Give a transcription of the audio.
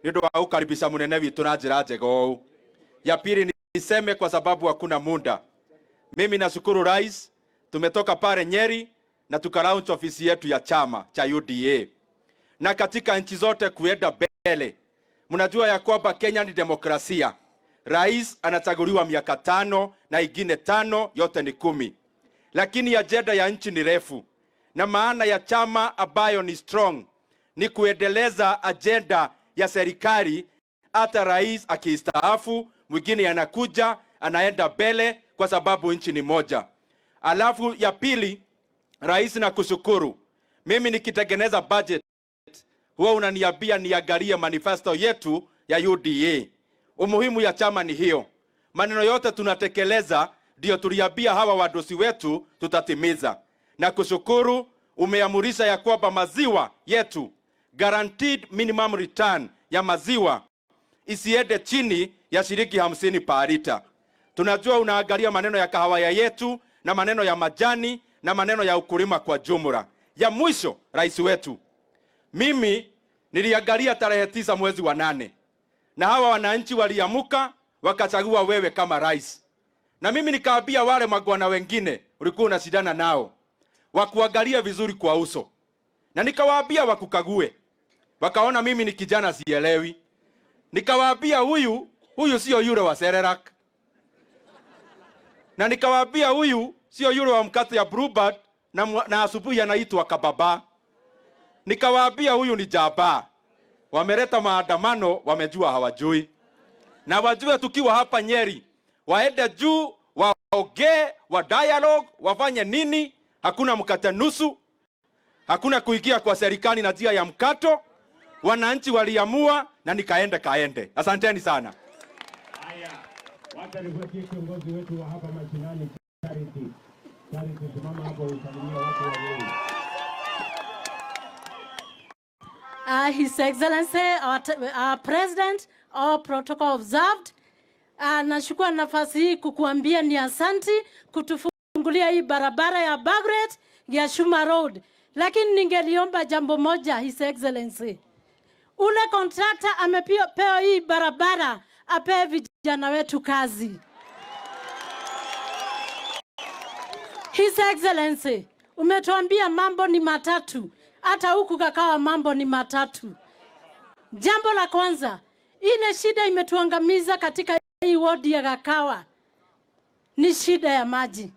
ndio ukaribisha munene witu na njira njega ũũ. Ya pili niseme kwa sababu hakuna muda. Mimi nashukuru rais, tumetoka pale Nyeri na tukalaunch ofisi yetu ya chama cha UDA. Na katika nchi zote kuenda mbele. Mnajua ya kwamba Kenya ni demokrasia. Rais anachaguliwa miaka 5 na ingine 5 yote ni 10. Lakini ajenda ya nchi ni refu. Na maana ya chama ambayo ni strong ni kuendeleza agenda ya serikali hata rais akistaafu, mwingine anakuja, anaenda mbele kwa sababu nchi ni moja. Alafu ya pili, rais na kushukuru. Mimi nikitengeneza budget, huwa unaniambia niangalie manifesto yetu ya UDA. Umuhimu ya chama ni hiyo. Maneno yote tunatekeleza, ndio tuliambia hawa wadosi wetu tutatimiza. Na kushukuru, umeamurisha ya kwamba maziwa yetu, guaranteed minimum return ya maziwa, isiende chini ya shilingi 50 per liter. Tunajua unaangalia maneno ya kahawa yetu, na maneno ya majani, na maneno ya ukulima kwa jumla. Ya mwisho, rais wetu, mimi niliangalia tarehe 9 mwezi wa 8. Na hawa wananchi waliamuka, wakachagua wewe kama rais. Na mimi nikaambia wale magwana wengine, ulikuwa unashindana nao, wakuangalia vizuri kwa uso. Na nikawaambia wakukague. Wakaona mimi ni kijana sielewi. Nikawaambia huyu sio yule wa Serelak. Na nikawaambia huyu sio yule wa mkate ya Bluebird na asubuhi anaitwa kababa. Nikawaambia huyu ni jaba. Wameleta maandamano, wamejua hawajui. Na wajue tukiwa hapa Nyeri, waende juu, waongee, wa dialogue, wafanye nini? Hakuna mkate nusu. Hakuna kuingia kwa serikali na njia ya mkato. Wananchi waliamua na kaende. Asanteni sana. Haya, wacha nifuatie kiongozi wetu wa hapa mashinani, Charity. Charity, simama hapo usalimie watu wa Nyeri. His Excellency, our President, all protocol observed. Nashukua nafasi hii kukuambia ni asanti kutufungulia hii barabara ya Bagret ya Shuma Road. Lakini ningeliomba jambo moja, His Excellency. Ule contractor amepewa hii barabara, ape vijana wetu kazi. His Excellency, umetuambia mambo ni matatu. Hata huku kakawa mambo ni matatu. Jambo la kwanza, ile shida imetuangamiza katika hii ward ya Gakawa ni shida ya maji.